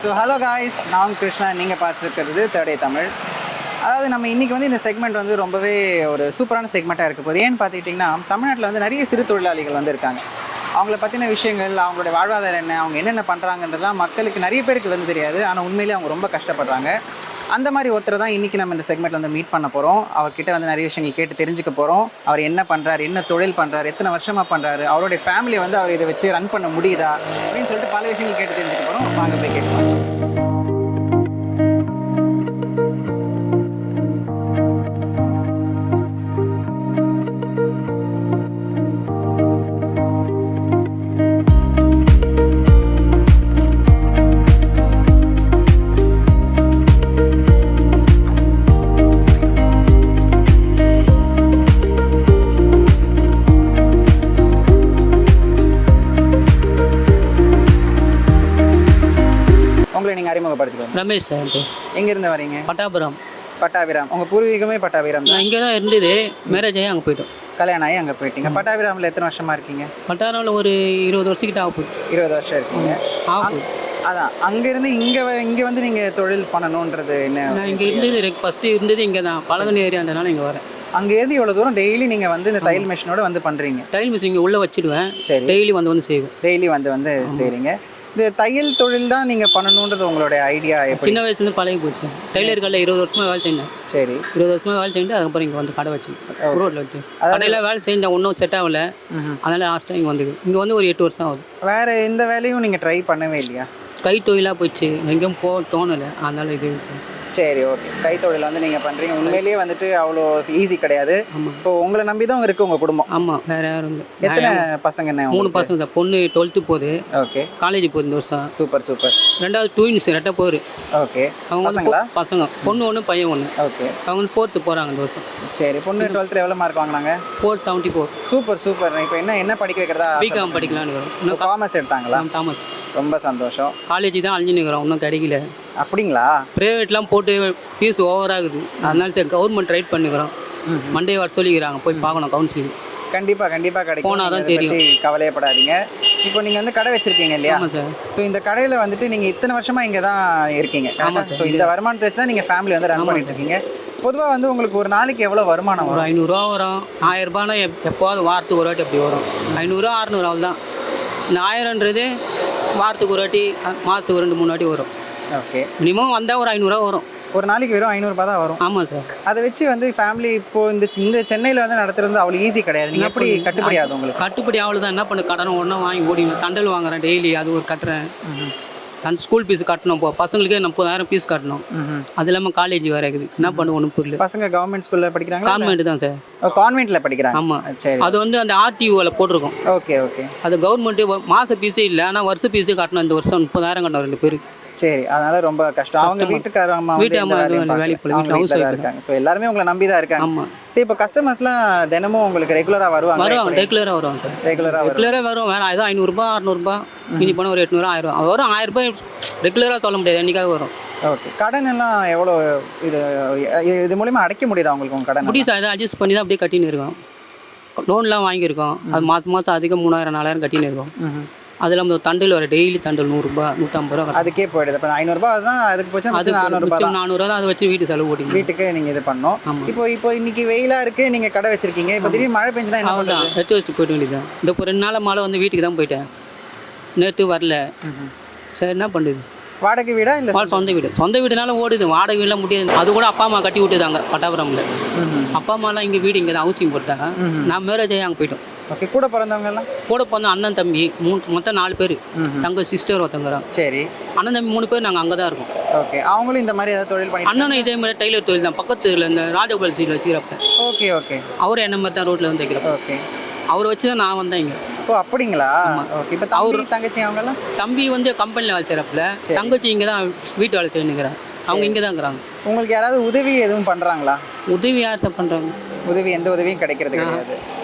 So hello guys, நான் கிருஷ்ணா. நீங்கள் பார்த்துருக்கிறது third day Tamil. அதாவது நம்ம இன்றைக்கி வந்து இந்த செக்மெண்ட் வந்து ரொம்பவே ஒரு சூப்பரான செக்மெண்ட்டாக இருக்க போகுது. ஏன்னு பார்த்துக்கிட்டிங்கன்னா, தமிழ்நாட்டில் வந்து நிறைய சிறு தொழிலாளிகள் வந்து இருக்காங்க. அவங்கள பற்றின விஷயங்கள், அவங்களுடைய வாழ்வாதாரம் என்ன, அவங்க என்னென்ன பண்ணுறாங்கன்றதுலாம் மக்களுக்கு நிறைய பேருக்கு வந்து தெரியாது. ஆனால் உண்மையிலே அவங்க ரொம்ப கஷ்டப்படுறாங்க. அந்த மாதிரி ஒருத்தர் தான் இன்றைக்கி நம்ம இந்த செக்மெண்ட்டில் வந்து மீட் பண்ண போகிறோம். அவர்கிட்ட வந்து நிறைய விஷயங்கள் கேட்டு தெரிஞ்சுக்க போகிறோம். அவர் என்ன பண்ணுறாரு, என்ன தொழில் பண்ணுறாரு, எத்தனை வருஷமாக பண்ணுறாரு, அவருடைய ஃபேமிலியை வந்து அவர் இதை வச்சு ரன் பண்ண முடியுதா அப்படின்னு சொல்லிட்டு பல விஷயங்கள் கேட்டு தெரிஞ்சுக்க போகிறோம். வாங்க போய் கேட்கலாம். நீங்கள் அறிமுகப்படுத்திக்கோங்க. ரமேஷ் சார். எங்கேருந்து வரீங்க? பட்டாபுரம். பட்டாபிராம். உங்கள் பூர்வீகமே பட்டாபிராம் தான்? இங்கே தான் இருந்தது. மேரேஜ் ஆகி அங்கே போய்ட்டோம். கல்யாணம் ஆகி அங்கே போயிட்டீங்க. பட்டாபிராமில் எத்தனை வருஷமாக இருக்கீங்க? பட்டாபுரமில் ஒரு 20 வருஷக்கிட்ட ஆக போகுது. 20 வருஷம் இருக்கீங்க. அதான் அங்கேருந்து இங்கே வந்து நீங்கள் தொழில் பண்ணணுன்றது என்ன? நான் இங்கே இருந்தது ஃபஸ்ட்டு இருந்தது இங்கே தான் பழகன் ஏரியான்றனால இங்கே வரேன். அங்கேருந்து இவ்வளோ தூரம் டெய்லி நீங்கள் வந்து இந்த தையல் மிஷினோட வந்து பண்ணுறீங்க? தையல் மிஷின் இங்கே உள்ளே வச்சுடுவேன். சரி. டெய்லி வந்து செய்வேன். டெய்லி வந்து செய்கிறீங்க. இந்த தையல் தொழில் தான் நீங்கள் பண்ணணுன்றது உங்களுடைய ஐடியா? சின்ன வயசுலேருந்து பழகி போச்சு. டெய்லர் கடையில் 20 வருஷமாக வேலை செஞ்சேன். சரி. 20 வருஷமாக வேலை செஞ்சுட்டு அதுக்கப்புறம் இங்கே வந்து கடை வச்சேன். ரோட்டில் வச்சு கடையில் வேலை செஞ்சேன். ஒன்றும் செட் ஆகலை. அதனால் லாஸ்ட்டாக இங்கே இங்கே வந்து ஒரு 8 வருஷம் ஆகுது. வேறு எந்த வேலையும் நீங்கள் ட்ரை பண்ணவே இல்லையா? கை தொழிலாக போயிடுச்சு. எங்கேயும் போக தோணலை. அதனால் இது. சரி, ஓகே. கைத்தொழில் வந்து நீங்கள் பண்ணுறீங்க. உண்மையிலேயே வந்துட்டு அவ்வளோ ஈஸி கிடையாது. இப்போ உங்களை நம்பி தான் இருக்குது உங்கள் குடும்பம்? ஆமாம், வேறு யாரும் இல்லை. எத்தனை பசங்க? என்ன? 3 பசங்க தான். பொண்ணு 12th போகுது. ஓகே. காலேஜ் போகுது இந்த வருஷம். Super super. ரெண்டாவது ட்வின்ஸ் ரெட்டை போர். ஓகே. அவங்க பசங்களா? பசங்க. பொண்ணு 1 பையன் 1. ஓகே. அவங்க 4th போகிறாங்க இந்த வருஷம். சரி. பொண்ணு 12th எவ்வளோ மார்க் வாங்கினாங்க? 474. Super super. இப்போ என்ன படிக்க வைக்கிறதா? பிகாம் படிக்கலான்னு. இன்னும் காமர்ஸ் எடுத்தாங்களா? தாமஸ். ரொம்ப சந்தோஷம். காலேஜ் தான் அழிஞ்சுன்னுக்கிறோம், இன்னும் கிடைக்கல. அப்படிங்களா? ப்ரைவேட்லாம் போட்டு ஃபீஸ் ஓவராகுது. அதனால சரி கவர்மெண்ட் ட்ரைட் பண்ணிக்கிறோம். மண்டே வர சொல்லிக்கிறாங்க, போய் பார்க்கணும் கவுன்சிலிங். கண்டிப்பாக கிடைக்கும். போனால் தான் தெரியும். கவலையப்படாதீங்க. இப்போ நீங்கள் வந்து கடை வச்சுருக்கீங்க இல்லையா? ஆமாம் சார். ஸோ இந்த கடையில் வந்துட்டு நீங்கள் இத்தனை வருஷமாக இங்கே தான் இருக்கீங்க. ஆமாம் சார். ஸோ இந்த வருமானத்தை வச்சு தான் நீங்கள் ஃபேமிலி வந்து ரன் பண்ணிட்டு இருக்கீங்க. பொதுவாக வந்து உங்களுக்கு ஒரு நாளைக்கு எவ்வளோ வருமானம் ஒரு வரும்? 500 ரூபா வரும். 1000 ரூபானா எப்போவாது வாரத்துக்கு ஒரு வாட்டி அப்படி வரும். 500 600 அவ்வளோ தான். இந்த 1000ன்றது வாரத்துக்கு ஒரு வாட்டி, மாதத்துக்கு 2-3 வாட்டி வரும். ஓகே. மினிமம் வந்தால் ஒரு 500 ரூபா வரும். ஒரு நாளைக்கு வெறும் 500 ரூபா தான் வரும்? ஆமாம் சார். அதை வச்சு வந்து ஃபேமிலி இப்போது இந்த சென்னையில் வந்து நடத்துறது அவ்வளோ ஈஸி கிடையாது. நீங்கள் எப்படி கட்டுப்படி ஆகுது உங்களுக்கு? கட்டுப்படி அவ்வளோ தான். என்ன பண்ணு, கடன் ஒன்றா வாங்கி ஓடிவேன். தண்டல் வாங்குறேன் டெய்லி. அது ஒரு கட்டுறேன். ஸ்கூல் ஃபீஸ் கட்டணும். இப்போ பசங்களுக்கே 30,000 ஃபீஸ் கட்டணும். அது இல்லாமல் காலேஜ் வேறு இருக்குது. என்ன பண்ணு ஒன்றும் புரியல. பசங்க கவர்மெண்ட் ஸ்கூலில் படிக்கிறாங்க? கான்வென்ட் தான் சார். கான்வென்ட்டில் படிக்கிறாங்க? ஆமாம். சரி. அது வந்து அந்த ஆர்டிஓவில் போட்டிருக்கோம். Okay okay. அது கவர்மெண்ட்டு மாத ஃபீஸே இல்லை, ஆனால் வருஷ ஃபீஸே கட்டணும். இந்த வருஷம் 30,000 கட்டணும் 2 பேருக்கு. சரி. அதனால ரொம்ப கஷ்டம். அவங்க வீட்டுக்கார அம்மா இருக்காங்க. ஸோ எல்லாருமே உங்களை நம்பி தான் இருக்காங்க. ஆமாம். சரி. இப்போ கஸ்டமர்ஸ்லாம் தினமும் உங்களுக்கு ரெகுலராக வருவாங்க? ரெகுலராக வருவாங்க சார். ரெகுலராக வரும். வேறு ஏதோ 500 ரூபா 600 ரூபா மினி போனால் ஒரு 800 1000 வரும். 1000 ரூபாய் ரெகுலராக சொல்ல முடியாது, என்றைக்காக வரும். ஓகே. கடன் எல்லாம் எவ்வளோ? இது மூலிமா அடைக்க முடியுதா உங்களுக்கு உங்கள் கடன்? முடியும் சார். அட்ஜஸ்ட் பண்ணி தான் அப்படியே கட்டின்னு இருக்கோம். லோன்லாம் வாங்கியிருக்கோம். அது மாதம் அதிகம் 3000 4000 கட்டின்னு இருக்கோம். அது இல்லாமல் தண்டில் வர டெய்லி தண்டில் 100 ரூபா 150 ரூபா அதுக்கே போயிடுது. இப்போ 500 ரூபா தான் அதுக்கு போச்சு. 400 ரூபா தான் அதை வச்சு வீட்டு செலவு ஓட்டி வீட்டுக்கு நீங்கள் இது பண்ணோம். இப்போ இன்னைக்கு வெயிலாக இருக்குது, நீங்கள் கடை வச்சிருக்கீங்க. இப்போ திடீர்னு மழை பெஞ்சு தான் என்ன பண்ணுறது? எடுத்து வச்சுட்டு போயிட்டு வேண்டியதான். இந்த இப்போ 2 நாள் மழை வந்து வீட்டுக்கு தான் போயிட்டேன். நேற்று வரல. சரி, என்ன பண்ணுது? வாடகை வீடா இல்லை சொந்த வீடுனால ஓடுது. வாடகை வீடெலாம் முடியாது. அது கூட அப்பா அம்மா கட்டி விட்டுதாங்க பட்டாபுரமில். அப்பா அம்மாலாம் இங்கே வீடு இங்கே தான் ஹவுசிங் போட்டாங்க. நான் மேரேஜ் ஆகி அங்கே போயிட்டோம். ஓகே. கூட பிறந்தவங்க எல்லாம்? கூட பிறந்த அண்ணன் தம்பி மொத்தம் 4 பேர். தங்க சிஸ்டர் ஒருத்தங்கிறாங்க. சரி. அண்ணன் தம்பி 3 பேர் நாங்கள் அங்கே தான் இருக்கோம். ஓகே. அவங்களும் இந்த மாதிரி ஏதாவது தொழில் பண்ணி? அண்ணனும் இதே மாதிரி டெய்லர் தொழில் தான். பக்கத்தில் இந்த ராஜகோபால் ஸ்ட்ரீட்டில் வச்சுக்கிறப்ப. Okay okay. அவர் என்ன மாதிரி தான் ரோட்டில் வந்து வைக்கிறப்ப. ஓகே. அவரை வச்சு தான் நான் வந்தேன் இங்கே. ஓ, அப்படிங்களா? ஓகே. இப்போ அவர் தங்கச்சி அவங்கெல்லாம்? தம்பி வந்து கம்பெனியில் வேலை செய்கிறப்பல, தங்கச்சி இங்கே தான் வீட்டு வேலை செய்யணுங்கிறேன். அவங்க இங்கே தான் இருக்கிறாங்க. உங்களுக்கு யாராவது உதவி எதுவும் பண்ணுறாங்களா? உதவி யார் சார் பண்ணுறாங்க? உதவி எந்த உதவியும் கிடைக்கிறது கிடையாது.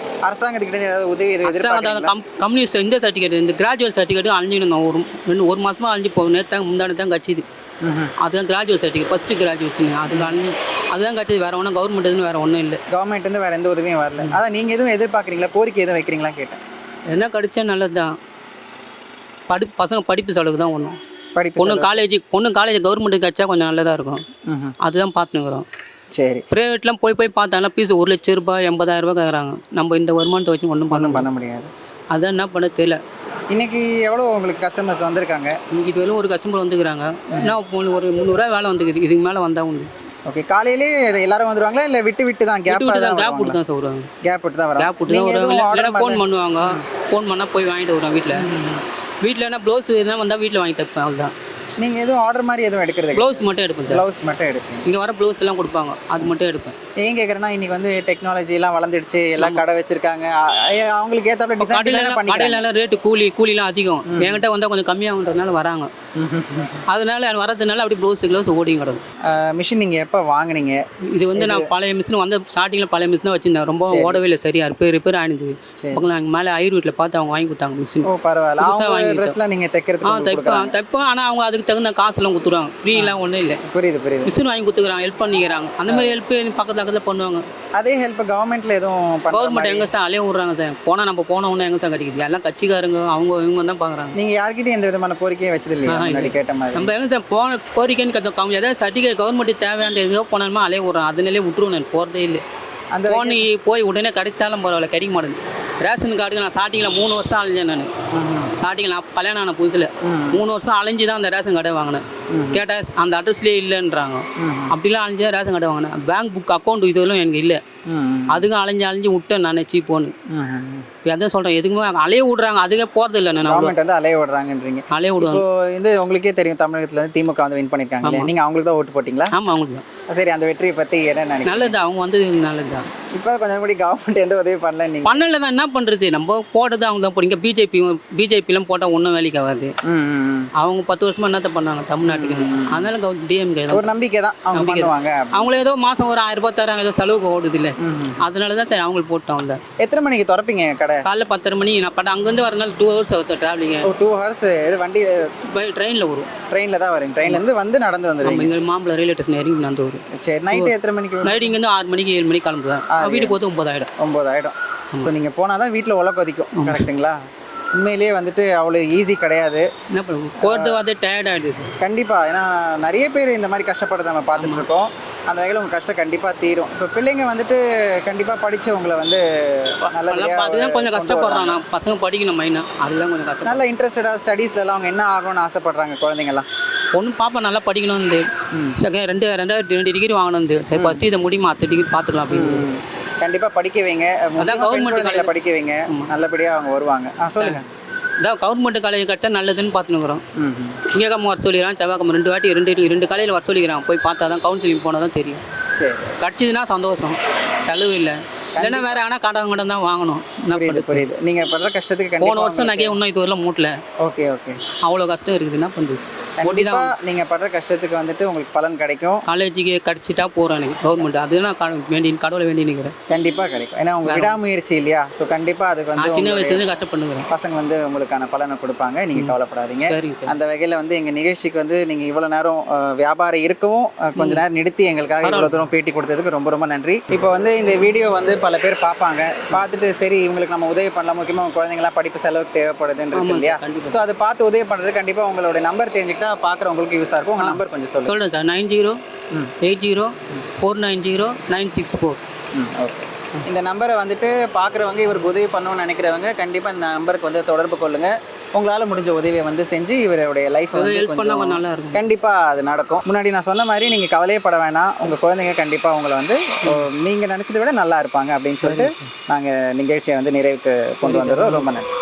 அரசாங்கத்துக்கிட்ட ஏதாவது உதவி கம்யூனிஸ்ட் இந்த சர்டிஃபிகேட், இந்த கிராஜுவேட் சர்டிஃபிகேட்டும் அழிஞ்சிடும். ஒரு மாதமாக அழிஞ்சு போகும். நேற்று முந்தானு தான் கட்சிது. அதுதான் கிராஜுவேட் சர்டிஃபிகேட், ஃபஸ்ட்டு கிராஜுவேஷன். அதுதான் கட்சி. வேறு ஒன்றும் கவர்மெண்ட்டு வேறு ஒன்றும் இல்லை. கவர்மெண்ட்டு வேறு எந்த உதவியும் வரல. அதான் நீங்கள் எதுவும் எதிர்பார்க்குறீங்களா? கோரிக்கை எதுவும் வைக்கிறீங்களா கேட்டேன். என்ன கிடைச்சா நல்லது தான். பசங்க படிப்பு செலவுக்கு தான் ஒன்றும். படிப்பு பொண்ணு காலேஜ் கவர்மெண்ட்டுக்கு கட்சா கொஞ்சம் நல்லதாக இருக்கும். அதுதான் பார்த்துனுக்குறோம். சரி. ப்ரைவேட்லாம் போய் பார்த்தாலும் ஃபீஸ் 1 லட்ச ரூபாய் 80,000 கேட்குறாங்க. நம்ம இந்த வருமானத்தை வச்சு ஒன்றும் பண்ண முடியாது. அதான் என்ன பண்ண தெரியல. இன்னைக்கு எவ்வளோ உங்களுக்கு கஸ்டமர்ஸ் வந்திருக்காங்க? இன்னைக்கு இதுவரையும் ஒரு கஸ்டமர் வந்துக்கிறாங்க. என்ன ஒரு 300 வேலை வந்துக்குது. இதுக்கு மேலே வந்தால் உண்டு. ஓகே. காலையிலே எல்லாரும் வந்துருவாங்களா இல்லை விட்டு தான் கேப் விட்டு தான் கேப் விட்டு தான் சொல்கிறாங்க. கேப் விட்டு தான் வரும். கேப் விட்டு தான் வருவாங்க. இல்லைனா ஃபோன் பண்ணுவாங்க. ஃபோன் பண்ணால் போய் வாங்கிட்டு வருவாங்க. வீட்டில் என்ன ப்ளவுஸ் எதுனா வந்தால் வீட்டில் வாங்கி தைப்பேன். அவ்வளோதான். நீங்கள் எதுவும் ஆர்டர் மாதிரி எதுவும் எடுக்கிறது? ப்ளவுஸ் மட்டும் எடுப்பேன் சார். ப்ளவுஸ் மட்டும் எடுப்பேன். இங்கே வர ப்ளவுஸ் எல்லாம் கொடுப்பாங்க, அது மட்டும் எடுப்பேன். ஏன் கேட்குறேன்னா இன்னைக்கு வந்து டெக்னாலஜிலாம் வளர்ந்துடுச்சு, எல்லாம் கடை வச்சிருக்காங்க, அவங்களுக்கு ஏற்றாப்புல டிசைன் கடையிலலாம் ரேட்டு கூலிலாம் அதிகம். என்கிட்ட வந்தால் கொஞ்சம் கம்மியாகுன்றதுனால வராங்க. அதனால வரதுனால அப்படி ப்ளவுஸ் ஓடிங்க கிடக்கும். மிஷின் நீங்கள் எப்போ வாங்கினீங்க? இது வந்து நான் பழைய மிஷின் வந்து ஸ்டார்டிங்கில் பழைய மிஷின் தான் வச்சுருந்தேன். ரொம்ப ஓடவே இல்லை, சரியா ரிப்பேர் ஆனிது. நாங்கள் மேலே ஐயர் வீட்டில் பார்த்து அவங்க வாங்கி கொடுத்தாங்க மிஷின். ஓ பரவாயில்ல. வாங்கி ட்ரெஸ்லாம் நீங்கள் தைக்கிறது? தைப்போம். ஆனால் அவங்க அதுக்கு தகுந்த காசுலாம் கொடுத்துருவாங்க. ஃப்ரீலாம் ஒன்றும் இல்லை. புரியுது. மிஷின் வாங்கி கொடுத்துக்கிறாங்க, ஹெல்ப் பண்ணிக்கிறாங்க. அந்த மாதிரி ஹெல்ப் பக்கத்தில் பண்ணுவாங்க. அதே ஹெல்ப் கவர்மெண்ட்டில் எதுவும்? கவர்மெண்ட் எங்கே சார் அலைய விட்றாங்க சார். நம்ம போனோம்னா எங்கே சார் கிடைக்குது? எல்லாம் கட்சிக்காரங்க இவங்க தான் பார்க்குறாங்க. நீங்கள் யார்கிட்டையும் எந்த விதமான கோரிக்கையும் வச்சது இல்லையா? கேட்ட மாதிரி நம்ம எங்கே சார் போன கோரிக்கைன்னு கற்றுக்கோங்க. ஏதாவது சர்டிஃபிகேட் கவர்மெண்ட் தேவையான எதுவோ போனோமா அலைய விட்றோம். அதனாலே விட்டுருவோம். நான் போகிறதே இல்லை. அந்த ஃபோன் போய் உடனே கிடைச்சாலும் பரவாயில்ல, கிடைக்க மாட்டேங்குது. ரேஷன் கார்டுக்கு நான் ஸ்டார்டிங்கில் 3 வருஷம் அலைஞ்சேன். நான் ஸ்டார்டிங்கில் நான் கல்யாணம் ஆன புதுசில் 3 வருஷம் அலைஞ்சி தான் அந்த ரேஷன் கார்டை வாங்கினேன். கேட்டால் அந்த அட்ரஸ்லேயே இல்லைன்றாங்க. அப்படிலாம் அலைஞ்சு ரேஷன் கார்டை வாங்கினேன். பேங்க் புக் அக்கௌண்ட் இதெல்லாம் எனக்கு இல்லை. அதுக்கும் அலைஞ்சு விட்டேன் நான் சீப்போன்னு. அதான் சொல்கிறேன், எதுக்குமே அலைய விட்றாங்க. அதுக்கே போகிறது இல்லை. நான் கவர்மெண்ட் வந்து அலைய விடுறாங்கன்றீங்க. அலைய விடுவாங்க. இது உங்களுக்கே தெரியும், தமிழகத்தில் வந்து திமுக வந்து வின் பண்ணியிருக்காங்க. நீங்கள் அவங்களுக்கு தான் ஓட்டு போட்டிங்களா? ஆமாம், அவங்களுக்கு தான். சரி, அந்த வெற்றியை பற்றி என்ன நினைக்கிறீங்க? நல்லது, அவங்க வந்து நல்லது தான். இப்போ கொஞ்சம் முன்னாடி கவர்மெண்ட் எந்த உதவி பண்ணல. நீங்கள் பண்ணல தான், என்ன பண்ணுறது? நம்ம போட்டது அவங்க தான் போடுங்க. பிஜேபிலாம் போட்டால் ஒன்றும் வேலைக்கு ஆகாது. அவங்க 10 வருஷமாக என்னத்தை பண்ணாங்க தமிழ்நாட்டுக்கு? அதனால டிஎம்கே ஒரு நம்பிக்கை தான் அவங்க பண்ணுவாங்க. அவங்கள ஏதோ மாதம் ஒரு 1000 ரூபாய் தராங்க, ஏதோ செலவுக்கு ஓடுது இல்லை. அதனால தான் சரி அவங்களுக்கு போட்டோம். எத்தனை மணிக்கு திறப்பீங்க கடை? காலைல 10:30 மணி. நான் பட் அங்கேருந்து வரனால 2 ஹவர்ஸ் ஆகுது ட்ராவலிங். 2 ஹவர்ஸ். இது வண்டி ட்ரெயினில் வரும். ட்ரெயினில் தான் வரீங்க? ட்ரெயின்லேருந்து வந்து நடந்து வந்துடுங்க? இங்கே மாம்பழம் ரயில்வே ஸ்டேஷன் இறங்கி நடந்து வரும். சரி. நைட்டு எத்தனை மணிக்கு? நைட்டு இங்கேருந்து 6 மணிக்கு 7 மணிக்கு கிளம்புதான். வீட்டுக்கு போது 9 ஆகிடும். 9 ஆகிடும். ஸோ நீங்கள் போனால் தான் வீட்டில் உள்ள கொதிக்கும். கரெக்டுங்களா? உண்மையிலேயே வந்துட்டு அவ்வளோ ஈஸி கிடையாது. என்ன பண்ணுவோம், போட்டு வந்து டயர்ட் ஆகிடுது சார். கண்டிப்பாக. ஏன்னா நிறைய பேர் இந்த மாதிரி கஷ்டப்படுறத நம்ம பார்த்துட்டு இருக்கோம். அந்த வகையில் உங்கள் கஷ்டம் கண்டிப்பாக தீரும். இப்போ பிள்ளைங்க வந்துட்டு கண்டிப்பாக படித்தவங்களை வந்து அதுதான் கொஞ்சம் கஷ்டப்படுறான். நான் பசங்க படிக்கணும் மைனா, அதுதான் கொஞ்சம் கஷ்டம். நல்லா இன்ட்ரெஸ்டடாக ஸ்டடீஸ்லாம் அவங்க என்ன ஆகணும்னு ஆசைப்படுறாங்க குழந்தைங்கலாம்? ஒன்றும் பாப்பா நல்லா படிக்கணும். செகண்ட் 2 டிகிரி வாங்கணும். சரி, ஃபஸ்ட்டு இதை முடியுமா, 10 டிகிரி பார்த்துக்கலாம் அப்படின்னு. கண்டிப்பாக படிக்க வைங்க. அதான் கவர்மெண்ட் காலேஜ் படிக்க வைங்க. நல்லபடியாக அவங்க வருவாங்க. சொல்லுங்கள். இதான் கவர்மெண்ட் காலேஜ் கிடச்சா நல்லதுன்னு பார்த்துனுக்குறோம். திங்கக்கிழமை வர சொல்லிக்கிறான், செவ்வாய்க்கிழமை 2 வாட்டி 2 காலையில் வர சொல்லிக்கிறான். போய் பார்த்தா தான் கவுன்சிலிங் போனால் தான் தெரியும். சரி. கிடச்சிதுன்னா சந்தோஷம், செலவு இல்லை. இல்லைன்னா வேற ஆனால் கடன் தான் வாங்கணும். புரியுது. நீங்கள் படுற கஷ்டத்துக்கு போன வருஷம் நகையை இன்னும் இது வரலாம் மூட்டில். ஓகே. அவ்வளோ கஷ்டம் இருக்குது, என்ன பண்ணுறது? நீங்கள் படுற கஷ்டத்துக்கு வந்துட்டு உங்களுக்கு பலன் கிடைக்கும். காலேஜுக்கு கிடச்சிட்டா போகிறேன் எனக்கு கவர்மெண்ட். அதுதான் கடவுளை வேண்டி நிற்கிறேன். கண்டிப்பாக கிடைக்கும். ஏன்னா உங்கள் விடாமுயற்சி இல்லையா? ஸோ கண்டிப்பாக அதுக்கு வந்து சின்ன வயசுலேருந்து கஷ்டப்படுகிறேன். பசங்க வந்து உங்களுக்கான பலனை கொடுப்பாங்க. நீங்கள் கவலைப்படாதீங்க. அந்த வகையில் வந்து எங்கள் நிகழ்ச்சிக்கு வந்து நீங்கள் இவ்வளோ நேரம் வியாபாரம் இருக்கவும் கொஞ்ச நேரம் நிறுத்தி எங்களுக்காக இவ்வளோ தூரம் பேட்டி கொடுத்ததுக்கு ரொம்ப ரொம்ப நன்றி. இப்போ வந்து இந்த வீடியோ வந்து பல பேர் பார்ப்பாங்க. பார்த்துட்டு சரி இவங்களுக்கு நம்ம உதவி பண்ணலாம், முக்கியமாக உங்கள் குழந்தைங்களாம் படிப்பு செலவுக்கு தேவைப்படுதுன்றது இல்லையா? ஸோ அதை பார்த்து உதவி பண்ணுறது கண்டிப்பாக உங்களோட நம்பர் தெரிஞ்சுக்கிட்டா பார்க்குறவங்களுக்கு யூஸாக இருக்கும். உங்கள் நம்பர் கொஞ்சம் சொல்லுங்கள் சார். 9080490964. ஓகே. இந்த நம்பரை வந்துட்டு பார்க்குறவங்க இவருக்கு உதவி பண்ணணும்னு நினைக்கிறவங்க கண்டிப்பாக இந்த நம்பருக்கு வந்து தொடர்பு கொள்ளுங்கள். உங்களால் முடிஞ்ச உதவியை வந்து செஞ்சு இவருடைய லைஃப் நல்லா இருக்கும். கண்டிப்பாக அது நடக்கும். முன்னாடி நான் சொன்ன மாதிரி நீங்கள் கவலையப்பட வேணாம். உங்கள் குழந்தைங்க கண்டிப்பாக உங்களை வந்து நீங்கள் நினச்சதை விட நல்லா இருப்பாங்க அப்படின்னு சொல்லிட்டு நாங்கள் நிகழ்ச்சியை வந்து நிறைவுக்கு கொண்டு வந்துடுறோம். ரொம்ப நன்றி.